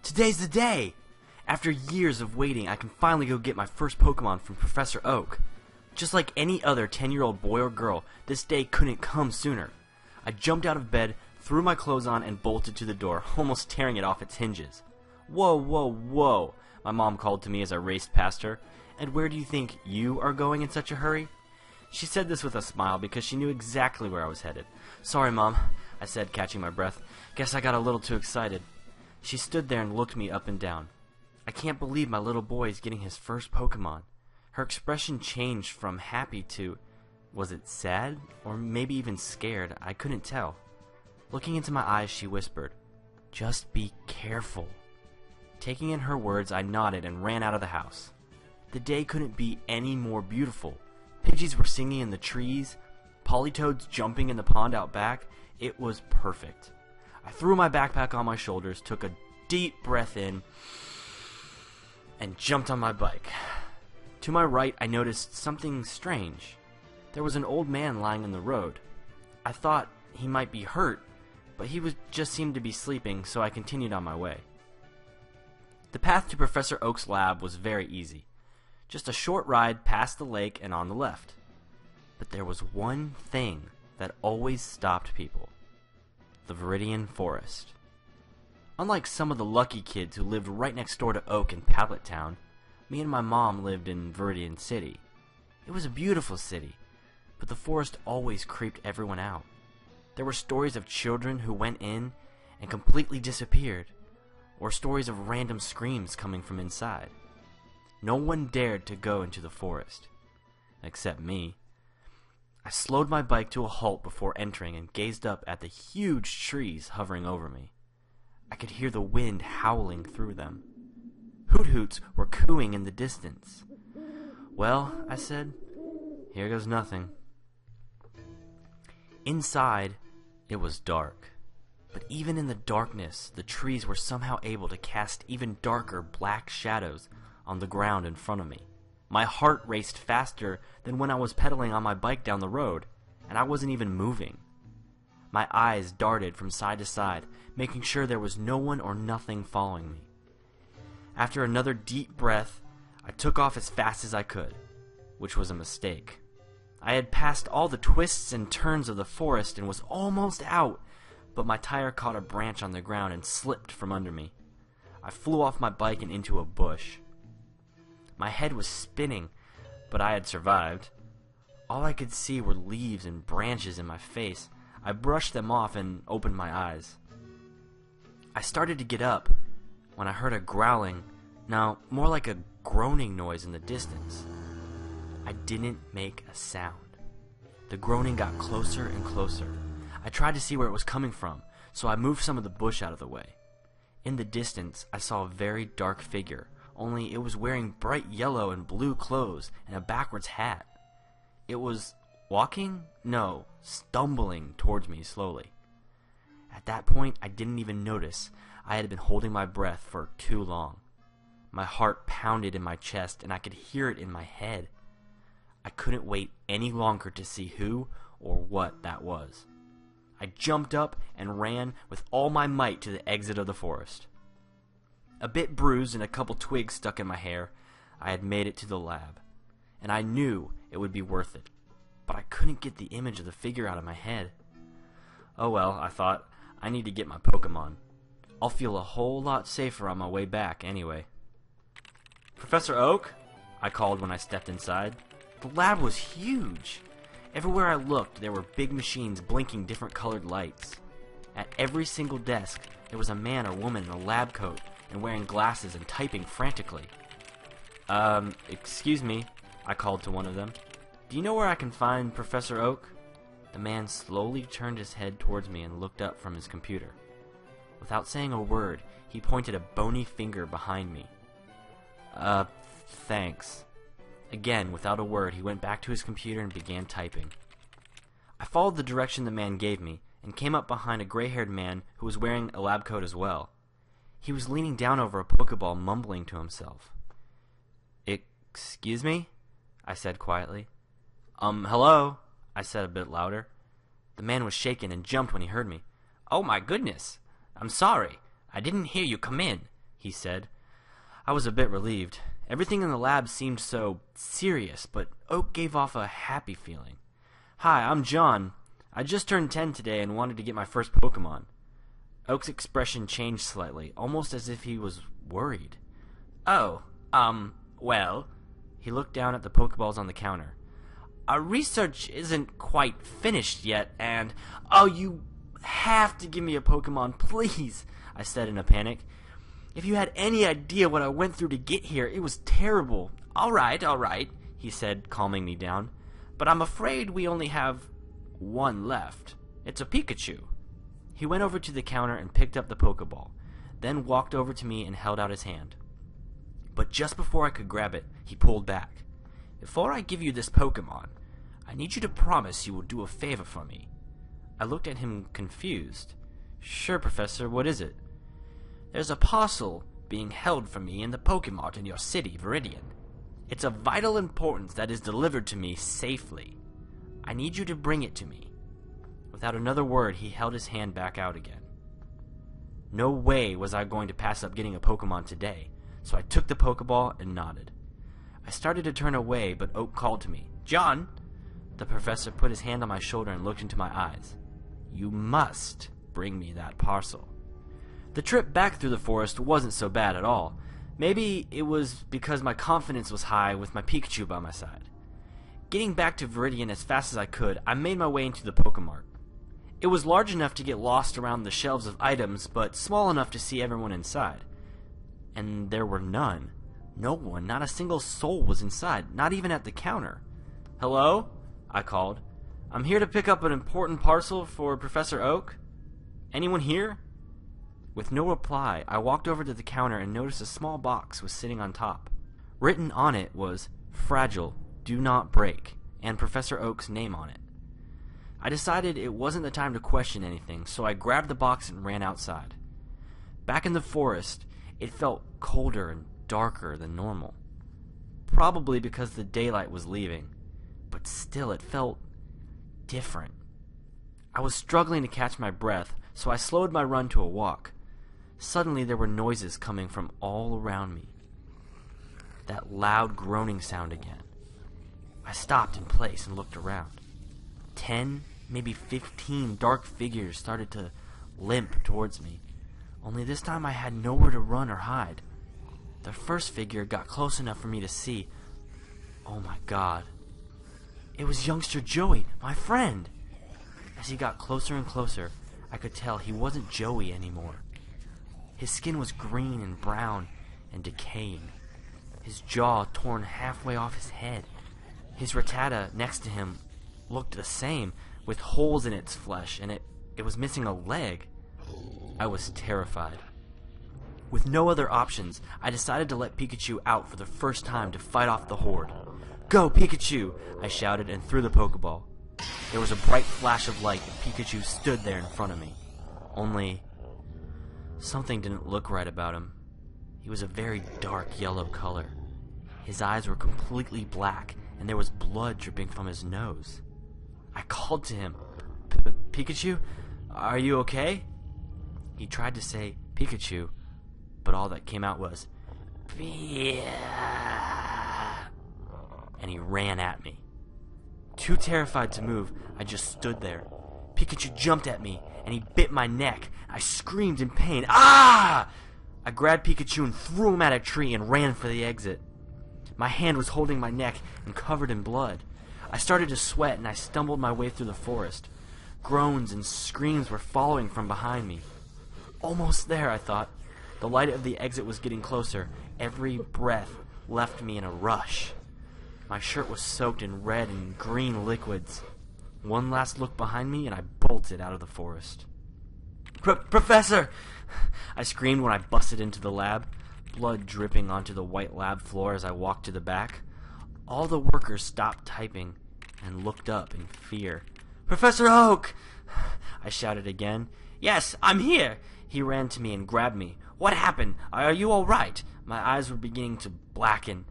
Today's the day! After years of waiting, I can finally go get my first Pokemon from Professor Oak. Just like any other 10-year-old boy or girl, this day couldn't come sooner. I jumped out of bed, threw my clothes on, and bolted to the door, almost tearing it off its hinges. "Whoa, whoa, whoa," my mom called to me as I raced past her. "And where do you think you are going in such a hurry?" She said this with a smile because she knew exactly where I was headed. "Sorry, Mom," I said, catching my breath. "Guess I got a little too excited." She stood there and looked me up and down. "I can't believe my little boy is getting his first Pokemon." Her expression changed from happy to, was it sad? Or maybe even scared? I couldn't tell. Looking into my eyes, she whispered, "Just be careful." Taking in her words, I nodded and ran out of the house. The day couldn't be any more beautiful. Pidgeys were singing in the trees, polytoads jumping in the pond out back. It was perfect. I threw my backpack on my shoulders, took a deep breath in, and jumped on my bike. To my right, I noticed something strange. There was an old man lying in the road. I thought he might be hurt, but he just seemed to be sleeping, so I continued on my way. The path to Professor Oak's lab was very easy. Just a short ride past the lake and on the left. But there was one thing that always stopped people. The Viridian Forest. Unlike some of the lucky kids who lived right next door to Oak in Padlet Town, me and my mom lived in Viridian City. It was a beautiful city, but the forest always creeped everyone out. There were stories of children who went in and completely disappeared, or stories of random screams coming from inside. No one dared to go into the forest, except me. I slowed my bike to a halt before entering and gazed up at the huge trees hovering over me. I could hear the wind howling through them. Hoot-hoots were cooing in the distance. "Well," I said, "here goes nothing." Inside, it was dark. But even in the darkness, the trees were somehow able to cast even darker black shadows on the ground in front of me. My heart raced faster than when I was pedaling on my bike down the road, and I wasn't even moving. My eyes darted from side to side, making sure there was no one or nothing following me. After another deep breath, I took off as fast as I could, which was a mistake. I had passed all the twists and turns of the forest and was almost out, but my tire caught a branch on the ground and slipped from under me. I flew off my bike and into a bush. My head was spinning, but I had survived. All I could see were leaves and branches in my face. I brushed them off and opened my eyes. I started to get up when I heard a growling, no, more like a groaning noise in the distance. I didn't make a sound. The groaning got closer and closer. I tried to see where it was coming from, so I moved some of the bush out of the way. In the distance, I saw a very dark figure, only it was wearing bright yellow and blue clothes and a backwards hat. It was walking? No, stumbling towards me slowly. At that point, I didn't even notice I had been holding my breath for too long. My heart pounded in my chest, and I could hear it in my head. I couldn't wait any longer to see who or what that was. I jumped up and ran with all my might to the exit of the forest. A bit bruised and a couple twigs stuck in my hair, I had made it to the lab, and I knew it would be worth it, but I couldn't get the image of the figure out of my head. Oh well, I thought, I need to get my Pokemon. I'll feel a whole lot safer on my way back anyway. "Professor Oak?" I called when I stepped inside. The lab was huge. Everywhere I looked, there were big machines blinking different colored lights. At every single desk, there was a man or woman in a lab coat and wearing glasses and typing frantically. Excuse me," I called to one of them. "Do you know where I can find Professor Oak?" The man slowly turned his head towards me and looked up from his computer. Without saying a word, he pointed a bony finger behind me. Thanks." Again, without a word, he went back to his computer and began typing. I followed the direction the man gave me, and came up behind a gray-haired man who was wearing a lab coat as well. He was leaning down over a Pokeball, mumbling to himself. "Excuse me?" I said quietly. Hello?" I said a bit louder. The man was shaken and jumped when he heard me. "Oh my goodness! I'm sorry. I didn't hear you come in. he said. I was a bit relieved. Everything in the lab seemed so serious, but Oak gave off a happy feeling. Hi, I'm John. I just turned 10 today and wanted to get my first Pokemon. Oak's expression changed slightly, almost as if he was worried. Oh, well... He looked down at the Pokeballs on the counter. Our research isn't quite finished yet, and... Oh, you have to give me a Pokemon, please, I said in a panic. If you had any idea what I went through to get here, it was terrible. All right, he said, calming me down. But I'm afraid we only have one left. It's a Pikachu. He went over to the counter and picked up the Pokeball, then walked over to me and held out his hand. But just before I could grab it, he pulled back. Before I give you this Pokemon, I need you to promise you will do a favor for me. I looked at him confused. Sure, Professor, what is it? There's a parcel being held for me in the Pokemart in your city, Viridian. It's of vital importance that is delivered to me safely. I need you to bring it to me. Without another word, he held his hand back out again. No way was I going to pass up getting a Pokemon today, so I took the Pokeball and nodded. I started to turn away, but Oak called to me. John! The professor put his hand on my shoulder and looked into my eyes. You must bring me that parcel. The trip back through the forest wasn't so bad at all. Maybe it was because my confidence was high with my Pikachu by my side. Getting back to Viridian as fast as I could, I made my way into the Pokemart. It was large enough to get lost around the shelves of items, but small enough to see everyone inside. And there were none. No one, not a single soul was inside, not even at the counter. Hello? I called. I'm here to pick up an important parcel for Professor Oak. Anyone here? With no reply, I walked over to the counter and noticed a small box was sitting on top. Written on it was, Fragile, Do Not Break, and Professor Oak's name on it. I decided it wasn't the time to question anything, so I grabbed the box and ran outside. Back in the forest, it felt colder and darker than normal. Probably because the daylight was leaving, but still it felt different. I was struggling to catch my breath, so I slowed my run to a walk. Suddenly there were noises coming from all around me. That loud groaning sound again. I stopped in place and looked around. 10, maybe 15 dark figures started to limp towards me. Only this time I had nowhere to run or hide. The first figure got close enough for me to see. Oh my God. It was youngster Joey, my friend. As he got closer and closer, I could tell he wasn't Joey anymore. His skin was green and brown and decaying. His jaw torn halfway off his head. His Rattata next to him looked the same, with holes in its flesh, and it was missing a leg. I was terrified. With no other options, I decided to let Pikachu out for the first time to fight off the horde. Go, Pikachu! I shouted and threw the Pokeball. There was a bright flash of light and Pikachu stood there in front of me. Only, something didn't look right about him. He was a very dark yellow color. His eyes were completely black, and there was blood dripping from his nose. I called to him, Pikachu, are you okay? He tried to say Pikachu, but all that came out was and he ran at me. Too terrified to move, I just stood there. Pikachu jumped at me, and he bit my neck. I screamed in pain. Ah! I grabbed Pikachu and threw him at a tree and ran for the exit. My hand was holding my neck and covered in blood. I started to sweat, and I stumbled my way through the forest. Groans and screams were following from behind me. Almost there, I thought. The light of the exit was getting closer. Every breath left me in a rush. My shirt was soaked in red and green liquids. One last look behind me, and I bolted out of the forest. Professor! I screamed when I busted into the lab, blood dripping onto the white lab floor as I walked to the back. All the workers stopped typing and looked up in fear. Professor Oak! I shouted again. Yes, I'm here! He ran to me and grabbed me. What happened? Are you all right? My eyes were beginning to blacken.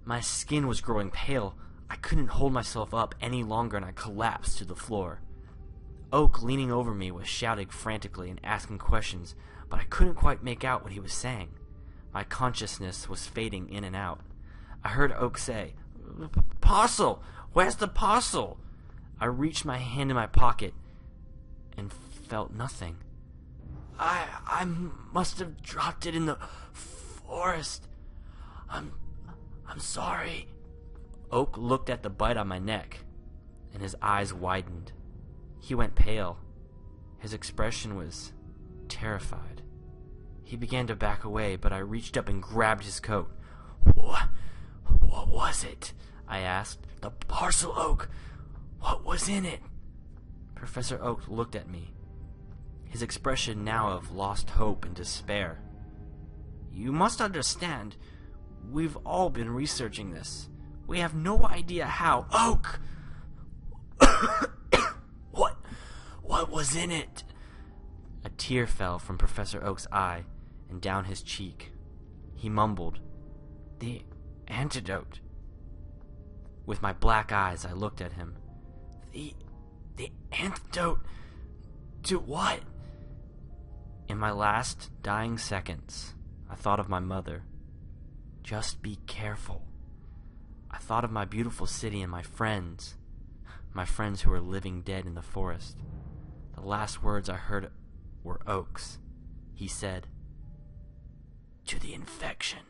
My skin was growing pale. I couldn't hold myself up any longer, and I collapsed to the floor. Oak, leaning over me, was shouting frantically and asking questions, but I couldn't quite make out what he was saying. My consciousness was fading in and out. I heard Oak say, "Parcel! Where's the parcel?" I reached my hand in my pocket and felt nothing. I must have dropped it in the forest. I'm sorry." Oak looked at the bite on my neck, and his eyes widened. He went pale. His expression was terrified. He began to back away, but I reached up and grabbed his coat. What was it?" I asked. "The parcel, Oak. What was in it?" Professor Oak looked at me, his expression now of lost hope and despair. "You must understand, we've all been researching this. We have no idea how." "Oak! What was in it?" A tear fell from Professor Oak's eye and down his cheek. He mumbled, "The antidote." With my black eyes, I looked at him. The antidote to what?" In my last dying seconds, I thought of my mother. Just be careful. I thought of my beautiful city and my friends who were living dead in the forest. The last words I heard were Oak's. He said, "To the infection."